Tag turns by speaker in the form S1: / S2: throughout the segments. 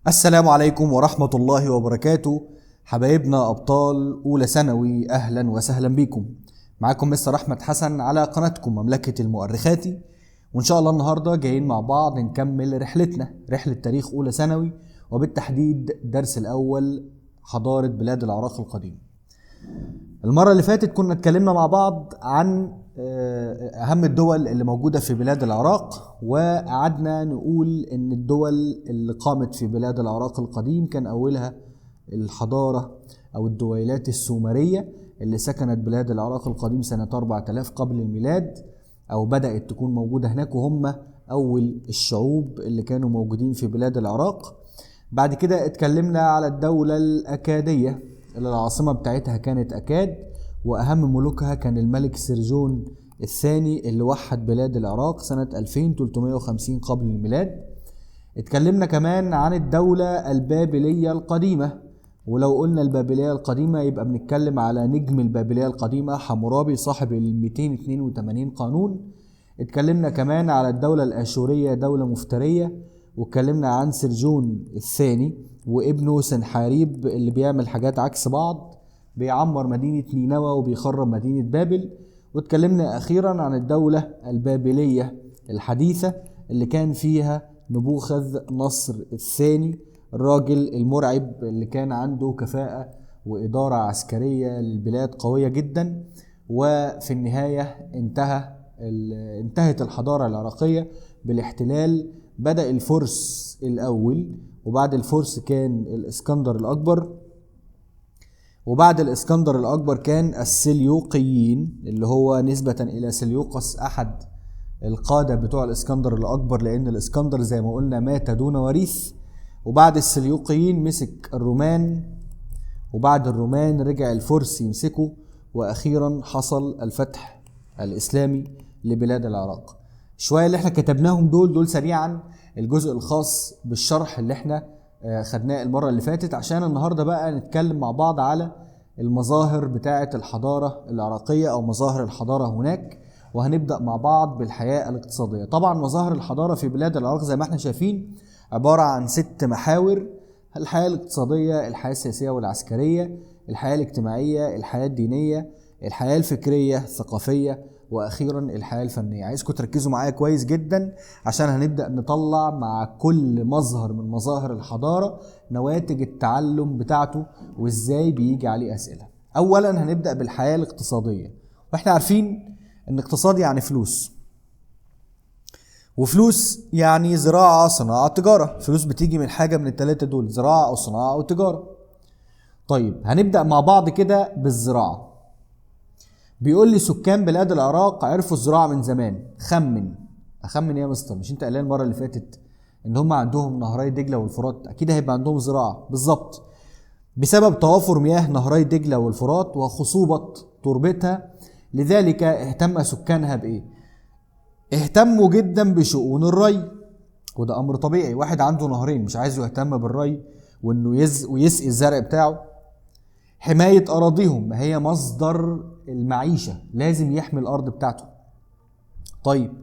S1: السلام عليكم ورحمة الله وبركاته. حبايبنا أبطال أولى ثانوي، أهلا وسهلا بكم. معاكم مستر أحمد حسن على قناتكم مملكة المؤرخاتي، وإن شاء الله النهاردة جايين مع بعض نكمل رحلتنا، رحلة تاريخ أولى ثانوي، وبالتحديد درس الأول حضارة بلاد العراق القديم. المرة اللي فاتت كنا اتكلمنا مع بعض عن أهم الدول اللي موجودة في بلاد العراق، وقعدنا نقول إن الدول اللي قامت في بلاد العراق القديم كان أولها الحضارة أو الدويلات السومرية اللي سكنت بلاد العراق القديم سنة 4000 قبل الميلاد، أو بدأت تكون موجودة هناك، وهم أول الشعوب اللي كانوا موجودين في بلاد العراق. بعد كده اتكلمنا على الدولة الأكادية اللي العاصمة بتاعتها كانت أكاد، وأهم ملوكها كان الملك سرجون الثاني اللي وحد بلاد العراق سنة 2350 قبل الميلاد. اتكلمنا كمان عن الدولة البابلية القديمة، ولو قلنا البابلية القديمة يبقى بنتكلم على نجم البابلية القديمة حمورابي صاحب ال 282 قانون. اتكلمنا كمان على الدولة الآشورية، دولة مفترية، واتكلمنا عن سرجون الثاني وابنه سنحاريب اللي بيعمل حاجات عكس بعض، بيعمر مدينة نينوى وبيخرب مدينة بابل. واتكلمنا أخيرا عن الدولة البابلية الحديثة اللي كان فيها نبوخذ نصر الثاني، الراجل المرعب اللي كان عنده كفاءة وإدارة عسكرية للبلاد قوية جدا. وفي النهاية انتهت الحضارة العراقية بالاحتلال. بدأ الفرس الأول، وبعد الفرس كان الإسكندر الأكبر، وبعد الإسكندر الأكبر كان السليوقيين اللي هو نسبة إلى سليوقس أحد القادة بتوع الإسكندر الأكبر، لأن الإسكندر زي ما قلنا مات دون وريث. وبعد السليوقيين مسك الرومان، وبعد الرومان رجع الفرس يمسكوا، وأخيرا حصل الفتح الإسلامي لبلاد العراق. شوية اللي احنا كتبناهم دول سريعا الجزء الخاص بالشرح اللي احنا خدناه المرة اللي فاتت، عشان النهاردة بقى نتكلم مع بعض على المظاهر بتاعة الحضارة العراقية أو مظاهر الحضارة هناك. وهنبدأ مع بعض بالحياة الاقتصادية. طبعا مظاهر الحضارة في بلاد العراق زي ما احنا شايفين عبارة عن 6 محاور: الحياة الاقتصادية، الحياة السياسية والعسكرية، الحياة الاجتماعية، الحياة الدينية، الحياة الفكرية الثقافية، واخيرا الحياة الفنية. عايزكم تركزوا معايا كويس جدا عشان هنبدأ نطلع مع كل مظهر من مظاهر الحضارة نواتج التعلم بتاعته وازاي بيجي عليه اسئلة. اولا هنبدأ بالحياة الاقتصادية، واحنا عارفين ان اقتصاد يعني فلوس، وفلوس يعني زراعة صناعة تجارة. فلوس بتيجي من حاجة من الثلاثة دول، زراعة او صناعة او تجارة. طيب هنبدأ مع بعض كده بالزراعة. بيقول لي سكان بلاد العراق عرفوا الزراعة من زمان. أخمن يا مستر، مش انت قايل المرة اللي فاتت ان هم عندهم نهري دجلة والفرات؟ اكيد هيبقى عندهم زراعة. بالظبط، بسبب توافر مياه نهري دجلة والفرات وخصوبة تربتها، لذلك اهتم سكانها بايه؟ اهتموا جدا بشؤون الري، وده امر طبيعي. واحد عنده نهرين مش عايز يهتم بالري وانه ويسقي الزرع بتاعه؟ حماية أراضيهم، ما هي مصدر المعيشة، لازم يحمي الأرض بتاعته. طيب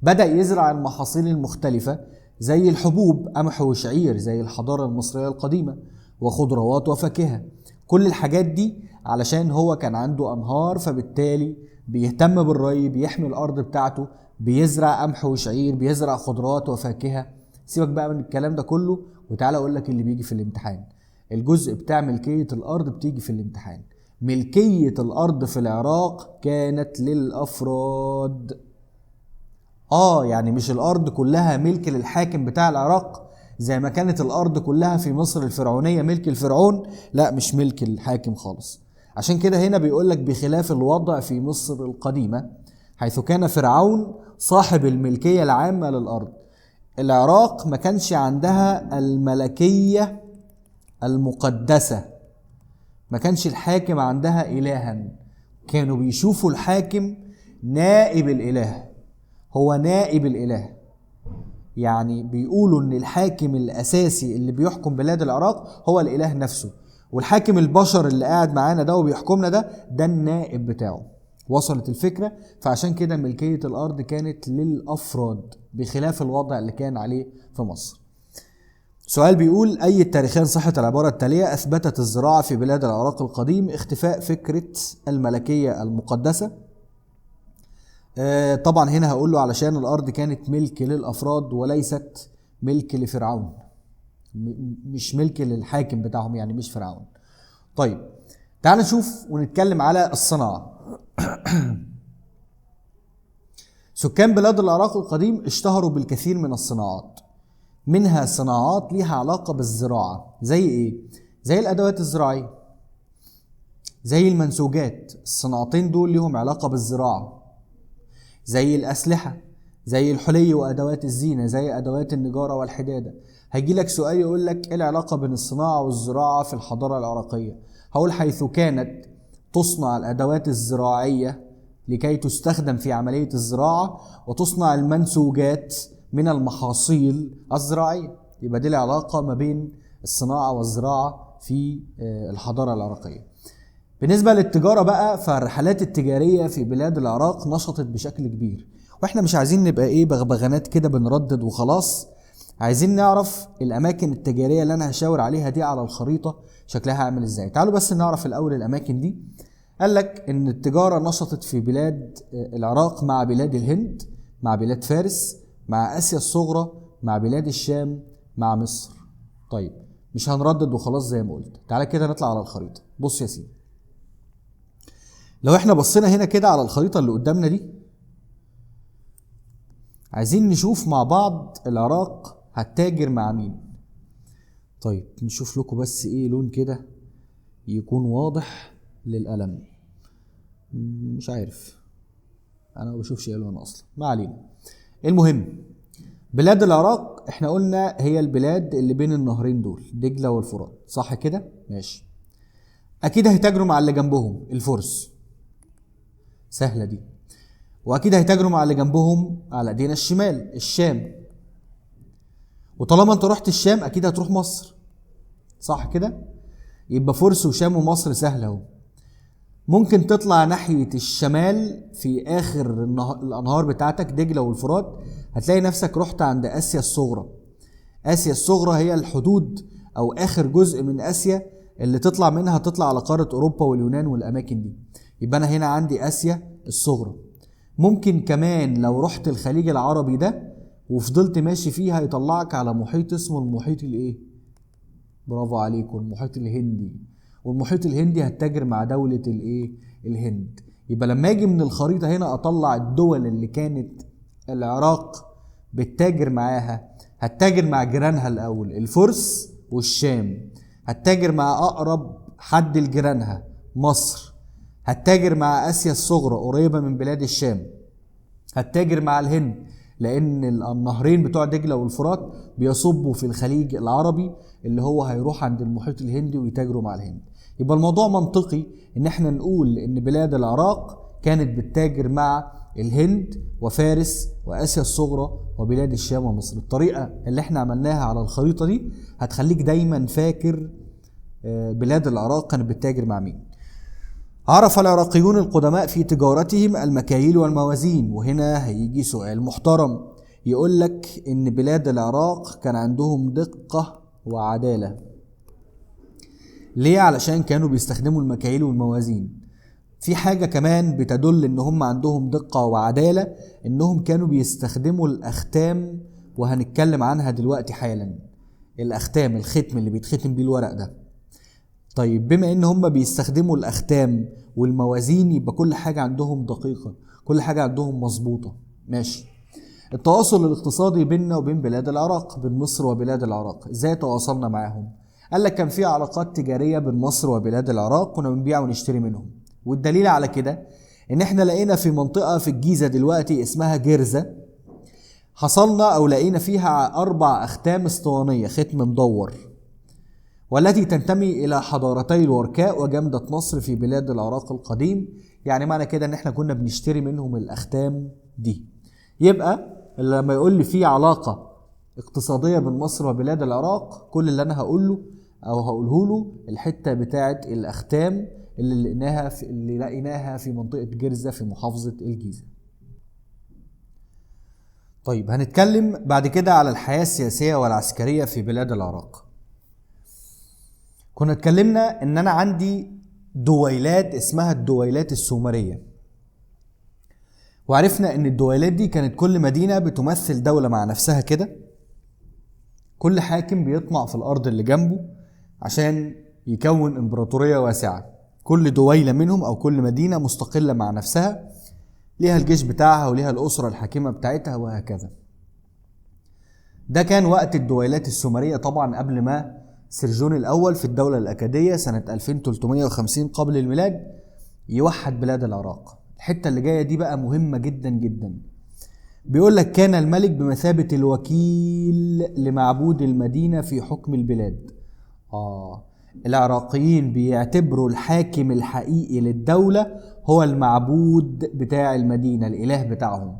S1: بدأ يزرع المحاصيل المختلفة زي الحبوب، قمح وشعير زي الحضارة المصرية القديمة، وخضروات وفاكهة. كل الحاجات دي علشان هو كان عنده أنهار، فبالتالي بيهتم بالري، بيحمي الأرض بتاعته، بيزرع قمح وشعير، بيزرع خضروات وفاكهة. سيبك بقى من الكلام ده كله وتعالى أقول لك اللي بيجي في الامتحان. الجزء بتاع ملكية الأرض بتيجي في الامتحان. ملكية الأرض في العراق كانت للأفراد. يعني مش الأرض كلها ملك للحاكم بتاع العراق زي ما كانت الأرض كلها في مصر الفرعونية ملك الفرعون، لا مش ملك الحاكم خالص. عشان كده هنا بيقولك بخلاف الوضع في مصر القديمة حيث كان فرعون صاحب الملكية العامة للأرض، العراق ما كانش عندها الملكية المقدسة، ما كانش الحاكم عندها إلها، كانوا بيشوفوا الحاكم نائب الإله، هو نائب الإله. يعني بيقولوا ان الحاكم الأساسي اللي بيحكم بلاد العراق هو الإله نفسه، والحاكم البشر اللي قاعد معانا ده وبيحكمنا ده النائب بتاعه. وصلت الفكرة؟ فعشان كده ملكية الأرض كانت للأفراد بخلاف الوضع اللي كان عليه في مصر. سؤال بيقول أي التاريخين صحة العبارة التالية؟ أثبتت الزراعة في بلاد العراق القديم اختفاء فكرة الملكية المقدسة. طبعا هنا هقول له علشان الأرض كانت ملك للأفراد وليست ملك لفرعون، مش ملك للحاكم بتاعهم، يعني مش فرعون. طيب تعال نشوف ونتكلم على الصناعة. سكان بلاد العراق القديم اشتهروا بالكثير من الصناعات، منها صناعات ليها علاقة بالزراعة. زي ايه؟ زي الأدوات الزراعية، زي المنسوجات، الصناعتين دول ليهم علاقة بالزراعة. زي الأسلحة، زي الحلي وأدوات الزينة، زي أدوات النجارة والحدادة. هيجي لك سؤال يقول لك ايه العلاقة بين الصناعة والزراعة في الحضارة العراقية؟ هقول حيث كانت تصنع الأدوات الزراعية لكي تستخدم في عملية الزراعة، وتصنع المنسوجات من المحاصيل الزراعية. يبقى دي العلاقة ما بين الصناعة والزراعة في الحضارة العراقية. بالنسبة للتجارة بقى، فالرحلات التجارية في بلاد العراق نشطت بشكل كبير، واحنا مش عايزين نبقى بغبغانات كده بنردد وخلاص. عايزين نعرف الأماكن التجارية اللي أنا هشاور عليها دي على الخريطة شكلها عامل ازاي. تعالوا بس نعرف الأول الأماكن دي. قال لك إن التجارة نشطت في بلاد العراق مع بلاد الهند، مع بلاد فارس، مع آسيا الصغرى، مع بلاد الشام، مع مصر. طيب مش هنردد وخلاص زي ما قلت. تعالى كده نطلع على الخريطة. بص يا سيدي، لو احنا بصينا هنا كده على الخريطة اللي قدامنا دي، عايزين نشوف مع بعض العراق هتتاجر مع مين. طيب نشوف لكم بس ايه لون كده يكون واضح للقلم. مش عارف، انا ما بشوفش ايه لون اصلا، ما علينا. المهم بلاد العراق احنا قلنا هي البلاد اللي بين النهرين دول، دجلة والفرات، صح كده؟ ماشي. اكيد هيتاجروا مع اللي جنبهم الفرس، سهلة دي. واكيد هيتاجروا مع اللي جنبهم على ايدينا الشمال الشام، وطالما انت رحت الشام اكيد هتروح مصر، صح كده؟ يبقى فرس وشام ومصر سهلة اهو. ممكن تطلع ناحية الشمال في اخر الانهار بتاعتك دجلة والفرات، هتلاقي نفسك رحت عند اسيا الصغرى. اسيا الصغرى هي الحدود او اخر جزء من اسيا اللي تطلع منها تطلع على قارة اوروبا واليونان والاماكن دي. يبقى انا هنا عندي اسيا الصغرى. ممكن كمان لو رحت الخليج العربي ده وفضلت ماشي فيها يطلعك على محيط اسمه المحيط الايه؟ برافو عليكم، المحيط الهندي. والمحيط الهندي هتتاجر مع دولة الايه؟ الهند. يبقى لما اجي من الخريطة هنا اطلع الدول اللي كانت العراق بتتاجر معاها، هتتاجر مع جيرانها الاول الفرس والشام، هتتاجر مع اقرب حد لجيرانها مصر، هتتاجر مع اسيا الصغرى قريبة من بلاد الشام، هتتاجر مع الهند لان النهرين بتوع دجلة والفرات بيصبوا في الخليج العربي اللي هو هيروح عند المحيط الهندي ويتاجروا مع الهند. يبقى الموضوع منطقي ان احنا نقول ان بلاد العراق كانت بتتاجر مع الهند وفارس واسيا الصغرى وبلاد الشام ومصر. الطريقة اللي احنا عملناها على الخريطة دي هتخليك دايما فاكر بلاد العراق كانت بتتاجر مع مين. عرف العراقيون القدماء في تجارتهم المكاييل والموازين. وهنا هيجي سؤال محترم يقول لك ان بلاد العراق كان عندهم دقة وعدالة. ليه؟ علشان كانوا بيستخدموا المكاييل والموازين. في حاجة كمان بتدل ان هم عندهم دقة وعدالة، انهم كانوا بيستخدموا الاختام، وهنتكلم عنها دلوقتي حالا. الاختام، الختم اللي بيتختم بيه الورق ده. طيب بما ان هم بيستخدموا الاختام والموازين يبقى كل حاجة عندهم دقيقة، كل حاجة عندهم مظبوطة. ماشي. التواصل الاقتصادي بيننا وبين بلاد العراق، بين مصر وبلاد العراق، ازاي تواصلنا معاهم؟ قال لك كان في علاقات تجارية بين مصر وبلاد العراق، كنا بنبيع ونشتري منهم. والدليل على كده ان احنا لقينا في منطقة في الجيزة دلوقتي اسمها جرزة، حصلنا او لقينا فيها 4 اختام اسطوانية ختم مدور، والتي تنتمي الى حضارتي الوركاء وجمدة نصر في بلاد العراق القديم. يعني معنى كده ان احنا كنا بنشتري منهم الاختام دي. يبقى لما يقول لي في علاقة اقتصادية بين مصر وبلاد العراق، كل اللي انا هقوله له الحتة بتاعت الاختام اللي لقيناها في منطقة جرزة في محافظة الجيزة. طيب هنتكلم بعد كده على الحياة السياسية والعسكرية في بلاد العراق. كنا اتكلمنا ان انا عندي دويلات اسمها الدويلات السومرية، وعرفنا ان الدويلات دي كانت كل مدينة بتمثل دولة مع نفسها كده، كل حاكم بيطمع في الارض اللي جنبه عشان يكون امبراطورية واسعة. كل دويلة منهم او كل مدينة مستقلة مع نفسها، ليها الجيش بتاعها وليها الاسرة الحاكمة بتاعتها وهكذا. ده كان وقت الدويلات السومرية طبعا قبل ما سرجون الاول في الدولة الاكادية سنة 2350 قبل الميلاد يوحد بلاد العراق. الحتة اللي جاية دي بقى مهمة جدا جدا. بيقول لك كان الملك بمثابة الوكيل لمعبود المدينة في حكم البلاد. العراقيين بيعتبروا الحاكم الحقيقي للدولة هو المعبود بتاع المدينة، الإله بتاعهم،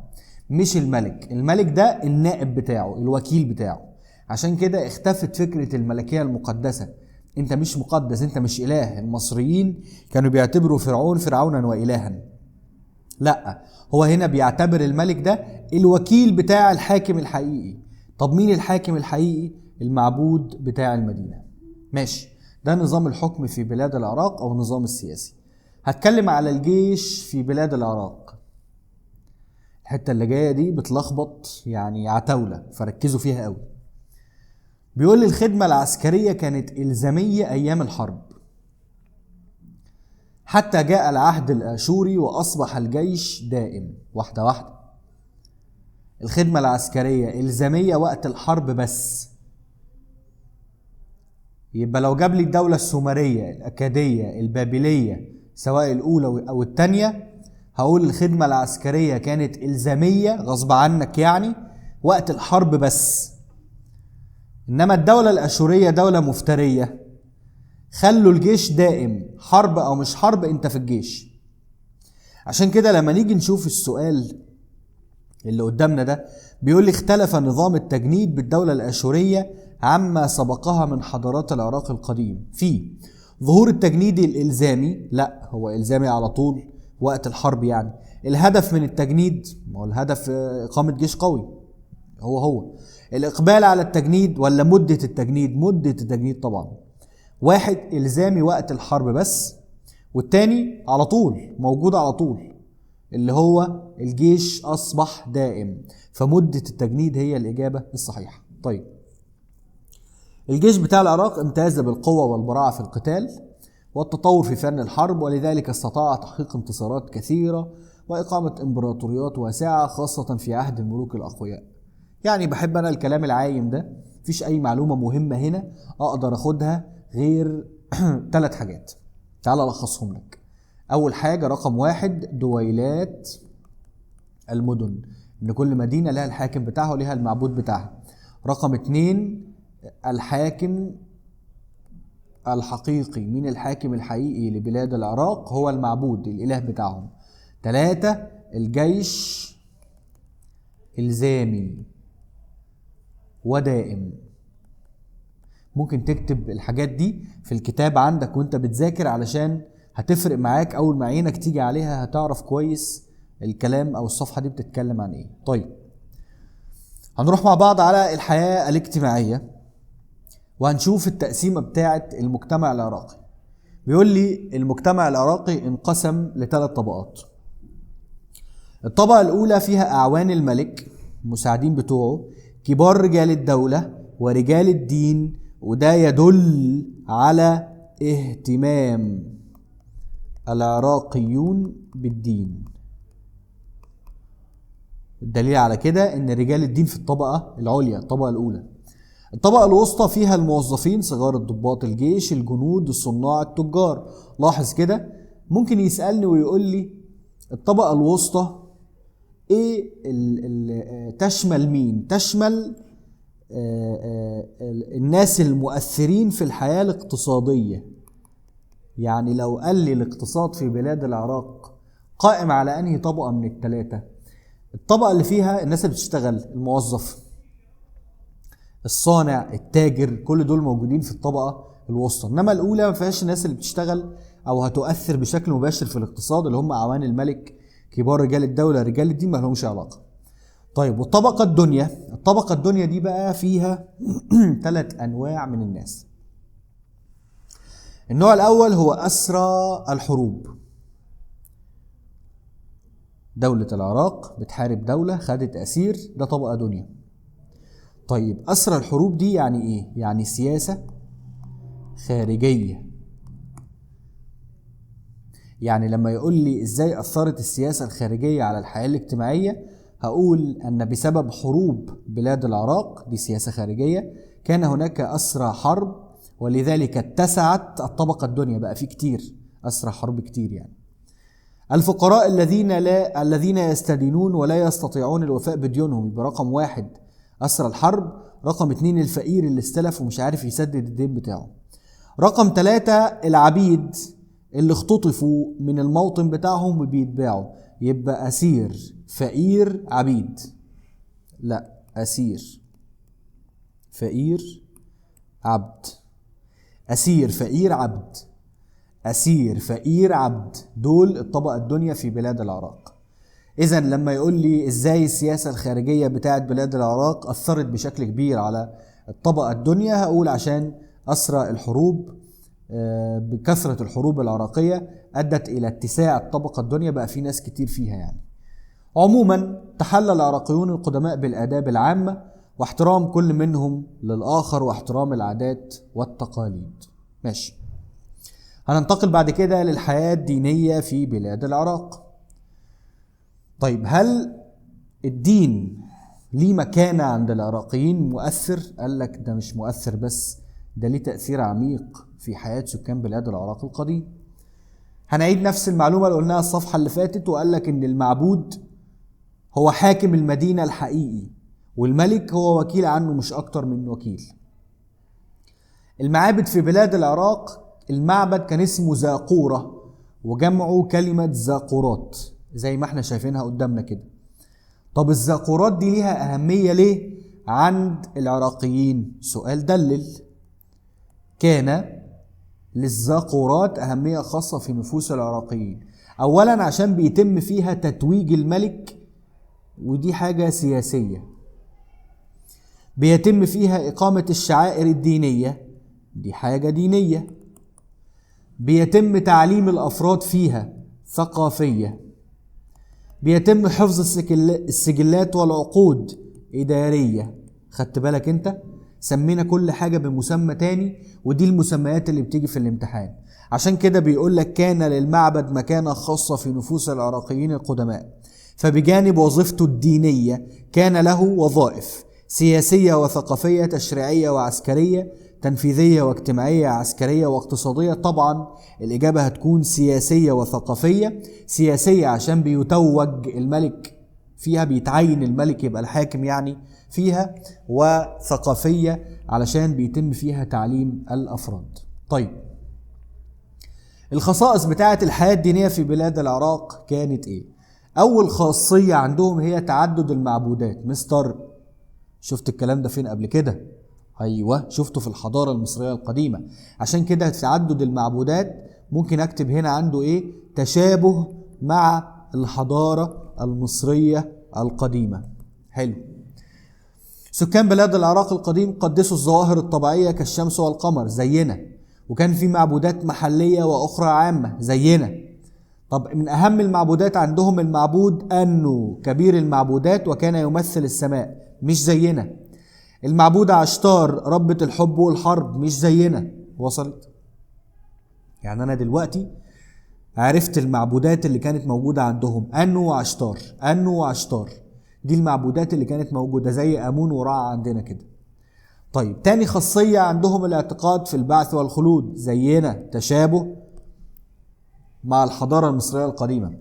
S1: مش الملك. الملك ده النائب بتاعه، الوكيل بتاعه. عشان كده اختفت فكرة الملكية المقدسة. انت مش مقدس، انت مش إله. المصريين كانوا بيعتبروا فرعون فرعونا وإلها، لا، هو هنا بيعتبر الملك ده الوكيل بتاع الحاكم الحقيقي. طب مين الحاكم الحقيقي؟ المعبود بتاع المدينة. ماشي، ده نظام الحكم في بلاد العراق او النظام السياسي. هتكلم على الجيش في بلاد العراق. الحتة اللي جاية دي بتلخبط يعني عتاولة، فركزوا فيها قوي. بيقول لي الخدمة العسكرية كانت إلزامية أيام الحرب حتى جاء العهد الآشوري وأصبح الجيش دائم. واحدة واحدة. الخدمة العسكرية إلزامية وقت الحرب بس. يبقى لو جاب لي الدولة السومرية، الأكادية، البابلية، سواء الأولى أو التانية، هقول الخدمة العسكرية كانت إلزامية غصب عنك يعني وقت الحرب بس. إنما الدولة الأشورية دولة مفترية، خلوا الجيش دائم، حرب او مش حرب انت في الجيش. عشان كده لما نيجي نشوف السؤال اللي قدامنا ده، بيقول لي اختلف نظام التجنيد بالدولة الاشورية عما سبقها من حضارات العراق القديم في ظهور التجنيد الالزامي. لا، هو الزامي على طول وقت الحرب يعني. الهدف من التجنيد، ما هو الهدف اقامة جيش قوي، هو الاقبال على التجنيد ولا مدة التجنيد؟ مدة التجنيد طبعا. واحد إلزامي وقت الحرب بس، والتاني على طول موجود على طول اللي هو الجيش أصبح دائم، فمدة التجنيد هي الإجابة الصحيحة. طيب، الجيش بتاع العراق امتاز بالقوة والبراعة في القتال والتطور في فن الحرب، ولذلك استطاع تحقيق انتصارات كثيرة وإقامة إمبراطوريات واسعة خاصة في عهد الملوك الأقوياء. يعني بحب أنا الكلام العايم ده، مفيش أي معلومة مهمة هنا أقدر أخدها غير 3 حاجات. تعال ألخصهم لك. أول حاجة رقم 1 دويلات المدن، إن كل مدينة لها الحاكم بتاعها ولها المعبود بتاعها. رقم 2 الحاكم الحقيقي، مين الحاكم الحقيقي لبلاد العراق؟ هو المعبود، الإله بتاعهم. 3 الجيش إلزامي ودائم. ممكن تكتب الحاجات دي في الكتاب عندك وانت بتذاكر علشان هتفرق معاك. اول ما عينك تيجي عليها هتعرف كويس الكلام او الصفحة دي بتتكلم عن ايه. طيب، هنروح مع بعض على الحياة الاجتماعية وهنشوف التقسيمة بتاعة المجتمع العراقي. بيقول لي المجتمع العراقي انقسم ل3 طبقات. الطبقة الاولى فيها اعوان الملك، المساعدين بتوعه، كبار رجال الدولة ورجال الدين، وده يدل على اهتمام العراقيون بالدين. الدليل على كده ان رجال الدين في الطبقة العليا، الطبقة الاولى. الطبقة الوسطى فيها الموظفين، صغار الضباط، الجيش، الجنود، الصناع، التجار. لاحظ كده، ممكن يسألني ويقول لي الطبقة الوسطى ايه تشمل مين؟ تشمل الناس المؤثرين في الحياة الاقتصادية. يعني لو قال لي الاقتصاد في بلاد العراق قائم على انهي طبقة من ال3؟ الطبقة اللي فيها الناس اللي بتشتغل، الموظف، الصانع، التاجر، كل دول موجودين في الطبقة الوسطى. انما الاولى ما فيهاش الناس اللي بتشتغل او هتؤثر بشكل مباشر في الاقتصاد، اللي هم اعوان الملك، كبار رجال الدولة، رجال الدين ما لهمش علاقة. طيب والطبقة الدنيا دي بقى فيها 3 أنواع من الناس. النوع الأول هو أسرى الحروب. دولة العراق بتحارب دولة، خدت أسير، ده طبقة دنيا. طيب أسرى الحروب دي يعني إيه؟ يعني سياسة خارجية. يعني لما يقول لي إزاي أثرت السياسة الخارجية على الحياة الاجتماعية، هقول أن بسبب حروب بلاد العراق، دي سياسة خارجية، كان هناك أسرى حرب، ولذلك اتسعت الطبقة الدنيا، بقى في كتير أسرى حرب كتير. يعني الفقراء الذين يستدينون ولا يستطيعون الوفاء بديونهم، يبقى رقم 1 أسرى الحرب، رقم 2 الفقير اللي استلف ومش عارف يسدد الدين بتاعه، رقم 3 العبيد اللي اختطفوا من الموطن بتاعهم وبيتباعوا. يبقى أسير فقير عبيد، لا أسير فقير عبد، أسير فقير عبد، أسير فقير عبد، دول الطبقة الدنيا في بلاد العراق. إذا لما يقول لي إزاي السياسة الخارجية بتاعت بلاد العراق أثرت بشكل كبير على الطبقة الدنيا، هقول عشان أسرى الحروب، بكثرة الحروب العراقية أدت إلى اتساع الطبقة الدنيا، بقى في ناس كتير فيها. يعني عموما تحلى العراقيون القدماء بالآداب العامة واحترام كل منهم للآخر واحترام العادات والتقاليد. ماشي، هننتقل بعد كده للحياة الدينية في بلاد العراق. طيب هل الدين ليه مكانة عند العراقيين مؤثر؟ قال لك ده مش مؤثر بس، ده ليه تأثير عميق في حياة سكان بلاد العراق القديم. هنعيد نفس المعلومة اللي قلناها الصفحة اللي فاتت، وقال لك ان المعبود هو حاكم المدينة الحقيقي، والملك هو وكيل عنه مش اكتر من وكيل. المعابد في بلاد العراق، المعبد كان اسمه زاقورة، وجمعه كلمة زاقورات زي ما احنا شايفينها قدامنا كده. طب الزاقورات دي ليها أهمية ليه عند العراقيين؟ سؤال دلل. كان للزاقورات أهمية خاصة في نفوس العراقيين. أولا عشان بيتم فيها تتويج الملك، ودي حاجة سياسية. بيتم فيها إقامة الشعائر الدينية، دي حاجة دينية. بيتم تعليم الأفراد فيها، ثقافية. بيتم حفظ السجلات والعقود، إدارية. خدت بالك انت؟ سمينا كل حاجة بمسمى تاني، ودي المسميات اللي بتيجي في الامتحان. عشان كده بيقول لك كان للمعبد مكانة خاصة في نفوس العراقيين القدماء، فبجانب وظيفته الدينية كان له وظائف سياسية وثقافية، تشريعية وعسكرية، تنفيذية واجتماعية، عسكرية واقتصادية. طبعا الإجابة هتكون سياسية وثقافية. سياسية عشان بيتوج الملك فيها، بيتعين الملك يبقى الحاكم يعني فيها، وثقافية علشان بيتم فيها تعليم الأفراد. طيب الخصائص بتاعة الحياة الدينية في بلاد العراق كانت ايه؟ أول خاصية عندهم هي تعدد المعبودات. مستر شفت الكلام ده فين قبل كده؟ ايوه شفته في الحضارة المصرية القديمة. عشان كده تعدد المعبودات ممكن اكتب هنا عنده ايه؟ تشابه مع الحضارة المصرية القديمة. حلو. سكان بلاد العراق القديم قدسوا الظواهر الطبيعية كالشمس والقمر زينا، وكان في معبودات محلية واخرى عامة زينا. طب من اهم المعبودات عندهم المعبود انو، كبير المعبودات، وكان يمثل السماء، مش زينا. المعبودة عشتار، ربة الحب والحرب، مش زينا. وصلت؟ يعني أنا دلوقتي عرفت المعبودات اللي كانت موجودة عندهم، أنو وعشتار. أنو وعشتار دي المعبودات اللي كانت موجودة زي أمون ورع عندنا كده. طيب تاني خاصية عندهم الاعتقاد في البعث والخلود زينا، تشابه مع الحضارة المصرية القديمة.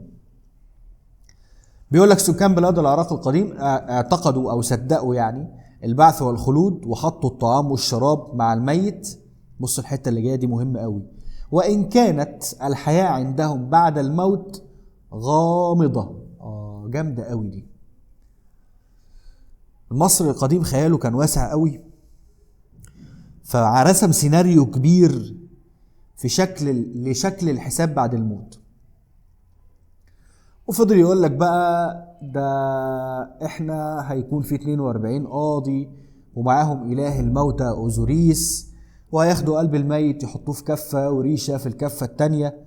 S1: بيقول لك سكان بلاد العراق القديم اعتقدوا أو صدقوا يعني البعث والخلود، وحطوا الطعام والشراب مع الميت. بص الحتة اللي جاية دي مهمة قوي. وإن كانت الحياة عندهم بعد الموت غامضة. جامدة قوي دي. المصري القديم خياله كان واسع قوي، فرسم سيناريو كبير في لشكل الحساب بعد الموت. وفضل يقول لك بقى ده احنا هيكون في 42 قاضي ومعاهم اله الموتى اوزوريس، وهياخدوا قلب الميت يحطوه في كفة وريشة في الكفة التانية.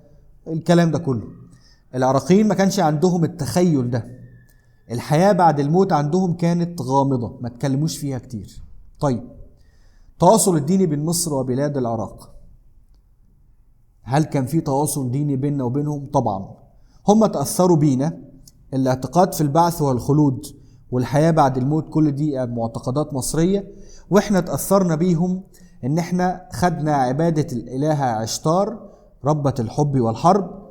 S1: الكلام ده كله العراقيين ما كانش عندهم التخيل ده. الحياة بعد الموت عندهم كانت غامضة، ما تكلموش فيها كتير. طيب، تواصل الديني بين مصر وبلاد العراق، هل كان في تواصل ديني بيننا وبينهم؟ طبعا. هم تأثروا بينا، الاعتقاد في البعث والخلود والحياة بعد الموت كل دي معتقدات مصرية، واحنا تأثرنا بيهم ان احنا خدنا عبادة الإلهة عشتار ربة الحب والحرب.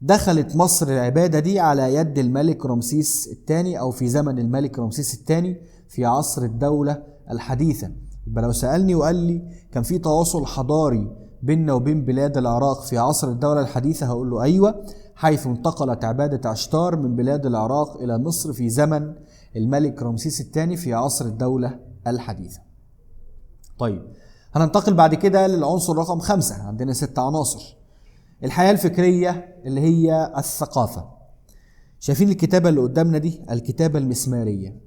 S1: دخلت مصر العبادة دي على يد الملك رمسيس الثاني، او في زمن الملك رمسيس الثاني في عصر الدولة الحديثة. يبقى لو سألني وقال لي كان في تواصل حضاري بيننا وبين بلاد العراق في عصر الدولة الحديثة، هقول له أيوة، حيث انتقلت عبادة عشتار من بلاد العراق إلى مصر في زمن الملك رمسيس الثاني في عصر الدولة الحديثة. طيب، هننتقل بعد كده للعنصر رقم 5. عندنا 6 عناصر. الحياة الفكرية اللي هي الثقافة. شايفين الكتابة اللي قدامنا دي؟ الكتابة المسمارية.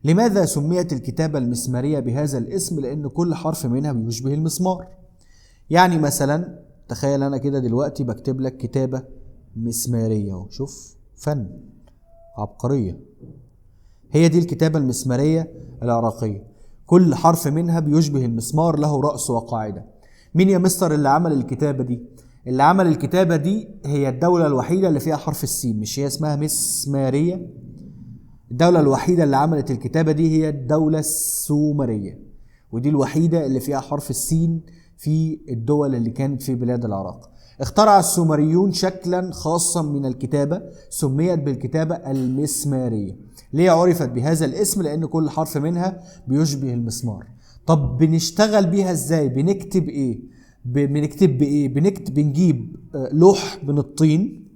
S1: لماذا سميت الكتابة المسمارية بهذا الاسم؟ لأن كل حرف منها بيشبه المسمار. يعني مثلا تخيل أنا كده دلوقتي بكتب لك كتابة مسمارية، شوف فن، عبقرية. هي دي الكتابة المسمارية العراقية، كل حرف منها بيشبه المسمار، له رأس وقاعدة. مين يا مستر اللي عمل الكتابة دي؟ اللي عمل الكتابة دي هي الدولة الوحيدة اللي فيها حرف السين، مش هي اسمها مسمارية؟ الدولة الوحيدة اللي عملت الكتابة دي هي الدولة السومرية، ودي الوحيدة اللي فيها حرف السين في الدول اللي كانت في بلاد العراق. اخترع السومريون شكلا خاصا من الكتابة سميت بالكتابة المسمارية. ليه عرفت بهذا الاسم؟ لأن كل حرف منها بيشبه المسمار. طب بنشتغل بيها ازاي؟ بنكتب ايه؟ بنجيب لوح من الطين،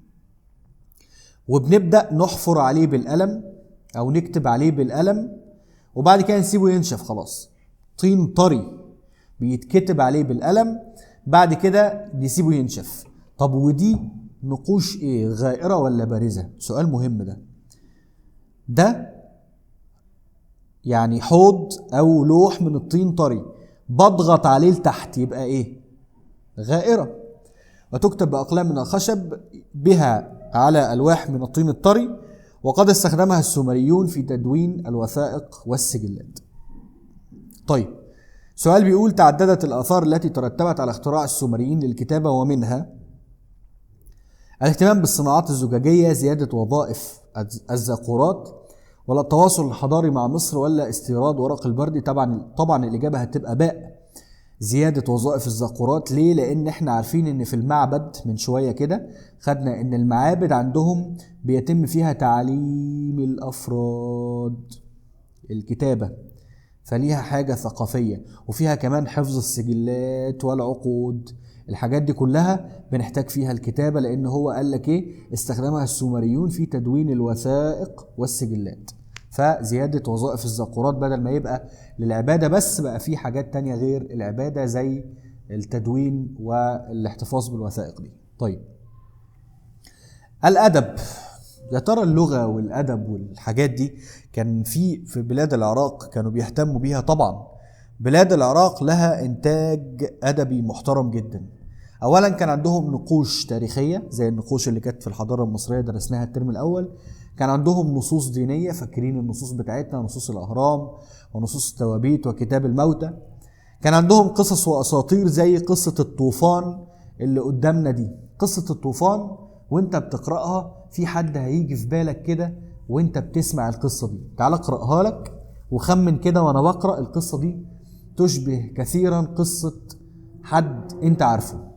S1: وبنبدأ نحفر عليه بالقلم او نكتب عليه بالقلم، وبعد كده نسيبه ينشف. خلاص، طين طري بيتكتب عليه بالقلم، بعد كده نسيبه ينشف. طب ودي نقوش ايه، غائرة ولا بارزة؟ سؤال مهم ده يعني حوض او لوح من الطين طري، بضغط عليه لتحت يبقى ايه؟ غائرة. وتكتب بأقلام من الخشب بها على ألواح من الطين الطري، وقد استخدمها السومريون في تدوين الوثائق والسجلات. طيب، سؤال بيقول تعددت الآثار التي ترتبت على اختراع السومريين للكتابة، ومنها الاهتمام بالصناعات الزجاجية، زيادة وظائف الزاقورات، ولا التواصل الحضاري مع مصر، ولا استيراد ورق البرد؟ طبعا الإجابة هتبقى باء، زيادة وظائف الزاقورات. ليه؟ لأن احنا عارفين ان في المعبد من شوية كده خدنا ان المعابد عندهم بيتم فيها تعليم الأفراد الكتابة، فليها حاجة ثقافية، وفيها كمان حفظ السجلات والعقود. الحاجات دي كلها بنحتاج فيها الكتابة، لأن هو قال لك ايه؟ استخدمها السومريون في تدوين الوثائق والسجلات. فزيادة وظائف الزاقورات، بدل ما يبقى للعبادة بس، بقى في حاجات تانية غير العبادة زي التدوين والاحتفاظ بالوثائق دي. طيب، الأدب. يا ترى اللغة والأدب والحاجات دي كان في بلاد العراق كانوا بيهتموا بيها؟ طبعا. بلاد العراق لها إنتاج أدبي محترم جدا. أولا كان عندهم نقوش تاريخية زي النقوش اللي كانت في الحضارة المصرية درسناها الترم الأول. كان عندهم نصوص دينية، فاكرين النصوص بتاعتنا، نصوص الأهرام ونصوص التوابيت وكتاب الموتى. كان عندهم قصص وأساطير زي قصة الطوفان اللي قدامنا دي. قصة الطوفان وانت بتقرأها في حد هيجي في بالك كده وانت بتسمع القصة دي. تعال اقرأها لك وخمن كده وانا بقرأ. القصة دي تشبه كثيرا قصة حد انت عارفه.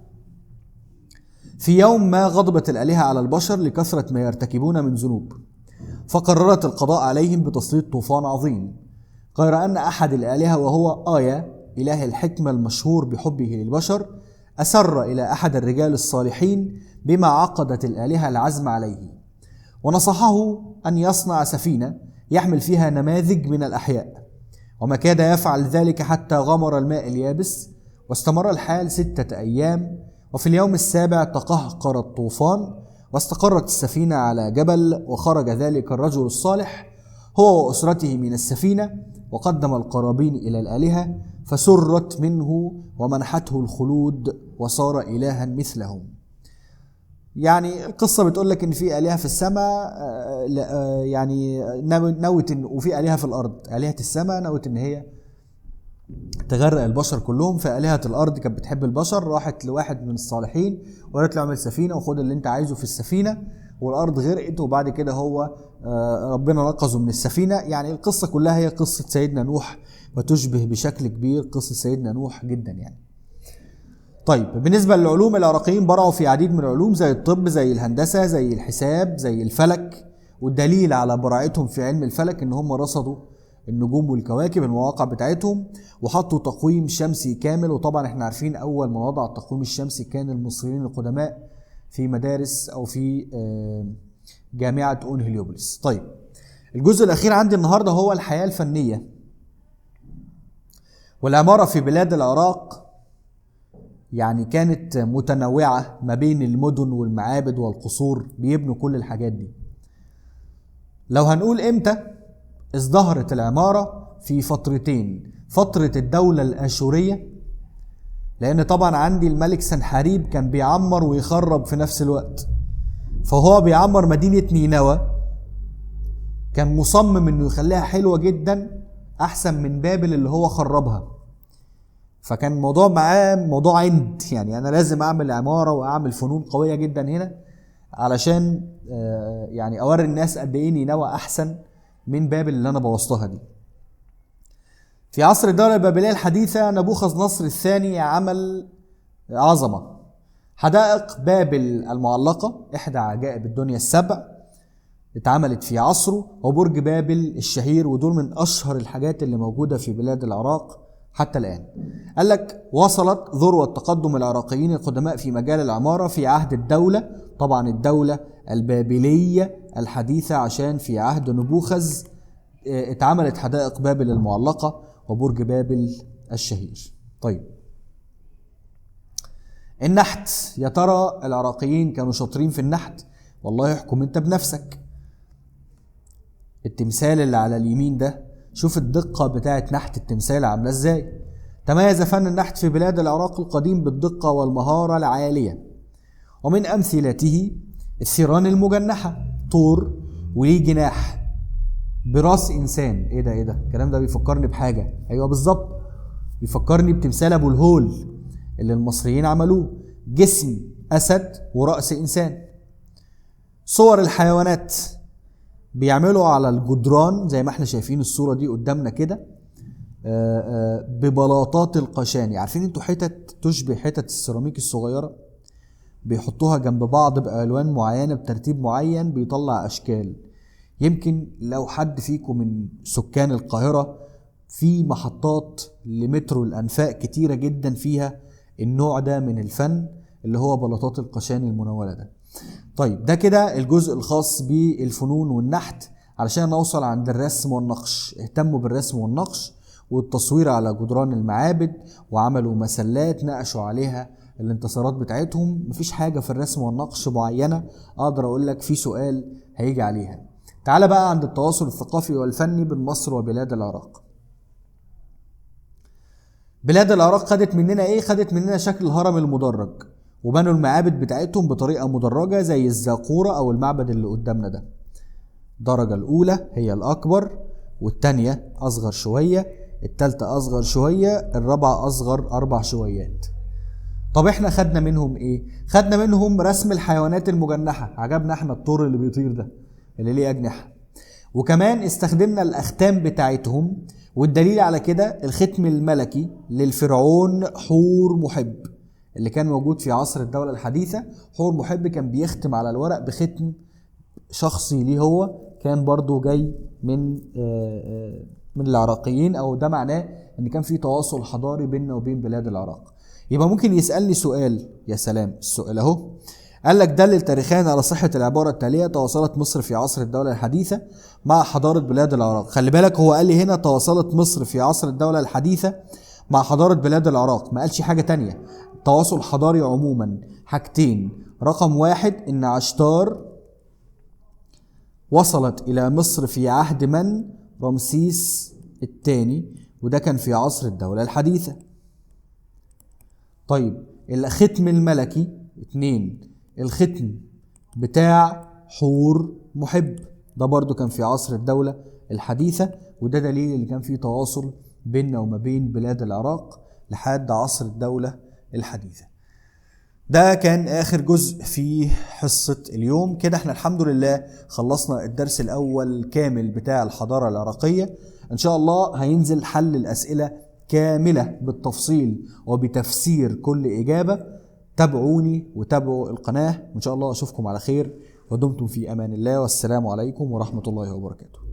S1: في يوم ما غضبت الآلهة على البشر لكثرة ما يرتكبون من ذنوب، فقررت القضاء عليهم بتسليط طوفان عظيم، غير أن أحد الآلهة وهو آية إله الحكمة المشهور بحبه للبشر أسر إلى أحد الرجال الصالحين بما عقدت الآلهة العزم عليه، ونصحه أن يصنع سفينة يحمل فيها نماذج من الأحياء، وما كاد يفعل ذلك حتى غمر الماء اليابس، واستمر الحال 6 أيام. وفي اليوم السابع تقهقر الطوفان، واستقرت السفينة على جبل، وخرج ذلك الرجل الصالح هو وأسرته من السفينة، وقدم القرابين إلى الآلهة فسرت منه ومنحته الخلود وصار إلها مثلهم. يعني القصة بتقول لك إن في آلهة في السماء، يعني نوت، وفي آلهة في الأرض. آلهة السماء نوت إن هي تغرق البشر كلهم، فآلهة الأرض كانت بتحب البشر، راحت لواحد من الصالحين وقالت له اعمل سفينة وخد اللي انت عايزه في السفينة، والأرض غرقت، وبعد كده هو ربنا نقذه من السفينة. يعني القصة كلها هي قصة سيدنا نوح، وتشبه بشكل كبير قصة سيدنا نوح جدا يعني. طيب بالنسبة للعلوم، العراقيين برعوا في عديد من العلوم زي الطب، زي الهندسة، زي الحساب، زي الفلك. والدليل على براعتهم في علم الفلك ان هم رصدوا النجوم والكواكب المواقع بتاعتهم، وحطوا تقويم شمسي كامل. وطبعا احنا عارفين اول من وضع التقويم الشمسي كان المصريين القدماء في مدارس او في جامعة اون هليوبوليس. طيب الجزء الاخير عندي النهاردة هو الحياة الفنية والعمارة في بلاد العراق. يعني كانت متنوعة ما بين المدن والمعابد والقصور، بيبنوا كل الحاجات دي. لو هنقول امتى ازدهرت العمارة، في فترتين: فترة الدولة الآشورية، لأن طبعا عندي الملك سنحاريب كان بيعمر ويخرب في نفس الوقت، فهو بيعمر مدينة نينوى كان مصمم انه يخليها حلوة جدا احسن من بابل اللي هو خربها. فكان الموضوع معاه موضوع عند، يعني انا لازم اعمل عمارة واعمل فنون قوية جدا هنا علشان يعني اوري الناس قد ايه نينوى احسن من بابل اللي انا بوظتها دي. في عصر الدولة البابلية الحديثة نبوخذ نصر الثاني عمل عظمة. حدائق بابل المعلقة احدى عجائب الدنيا السبع اتعملت في عصره، وبرج بابل الشهير، ودول من اشهر الحاجات اللي موجودة في بلاد العراق حتى الآن. قال لك وصلت ذروة تقدم العراقيين القدماء في مجال العمارة في عهد الدولة، طبعا الدولة البابلية الحديثة، عشان في عهد نبوخذ اتعملت حدائق بابل المعلقة وبرج بابل الشهير. طيب النحت، يا ترى العراقيين كانوا شاطرين في النحت؟ والله يحكم انت بنفسك. التمثال اللي على اليمين ده، شوف الدقة بتاعت نحت التمثال عاملة ازاي. تميز فن النحت في بلاد العراق القديم بالدقة والمهارة العالية، ومن أمثلته الثيران المجنحة، طور وليه جناح براس إنسان. ايه ده الكلام ده بيفكرني بحاجة. ايوه بالظبط، بيفكرني بتمثال أبو الهول اللي المصريين عملوه، جسم أسد ورأس إنسان. صور الحيوانات بيعملوا على الجدران زي ما احنا شايفين الصورة دي قدامنا كده ببلاطات القشاني. عارفين انتوا حتت تشبه حتت السيراميك الصغيرة، بيحطوها جنب بعض بألوان معينة بترتيب معين بيطلع أشكال. يمكن لو حد فيكم من سكان القاهرة، في محطات لمترو الأنفاق كتيرة جدا فيها النوع ده من الفن اللي هو بلاطات القشاني المنولة ده. طيب ده كده الجزء الخاص بالفنون والنحت. علشان نوصل عند الرسم والنقش، اهتموا بالرسم والنقش والتصوير على جدران المعابد، وعملوا مسلات نقشوا عليها الانتصارات بتاعتهم. مفيش حاجة في الرسم والنقش معينة اقدر اقول لك في سؤال هيجي عليها. تعال بقى عند التواصل الثقافي والفني بين مصر وبلاد العراق. بلاد العراق خدت مننا ايه؟ خدت مننا شكل الهرم المدرج، وبنوا المعابد بتاعتهم بطريقة مدرجة زي الزاقورة او المعبد اللي قدامنا ده. الدرجة الاولى هي الاكبر، والتانية اصغر شوية، التالتة اصغر شوية، الرابعة اصغر 4 شويات. طب احنا خدنا منهم ايه؟ خدنا منهم رسم الحيوانات المجنحة، عجبنا احنا الطور اللي بيطير ده اللي ليه اجنحة، وكمان استخدمنا الاختام بتاعتهم. والدليل على كده الختم الملكي للفرعون حور محب اللي كان موجود في عصر الدولة الحديثة. حور محب كان بيختم على الورق بختم شخصي ليه، هو كان برضو جاي من العراقيين، او ده معناه ان كان في تواصل حضاري بيننا وبين بلاد العراق. يبقى ممكن يسألني سؤال، يا سلام السؤال اهو، قال لك دلل تاريخيا على صحة العبارة التالية: تواصلت مصر في عصر الدولة الحديثة مع حضارة بلاد العراق. خلي بالك هو قال لي هنا تواصلت مصر في عصر الدولة الحديثة مع حضارة بلاد العراق، ما قالش حاجة تانية. تواصل حضاري عموما حاجتين: رقم 1 إن عشتار وصلت إلى مصر في عهد من؟ رمسيس الثاني، وده كان في عصر الدولة الحديثة. طيب الختم الملكي 2 الختم بتاع حور محب، ده برضو كان في عصر الدولة الحديثة، وده دليل اللي كان فيه تواصل بيننا وما بين بلاد العراق لحد عصر الدولة الحديثة. ده كان آخر جزء في حصة اليوم. كده احنا الحمد لله خلصنا الدرس الأول كامل بتاع الحضارة العراقية. إن شاء الله هينزل حل الأسئلة كاملة بالتفصيل وبتفسير كل إجابة. تابعوني وتابعوا القناة، وإن شاء الله أشوفكم على خير، ودمتم في أمان الله، والسلام عليكم ورحمة الله وبركاته.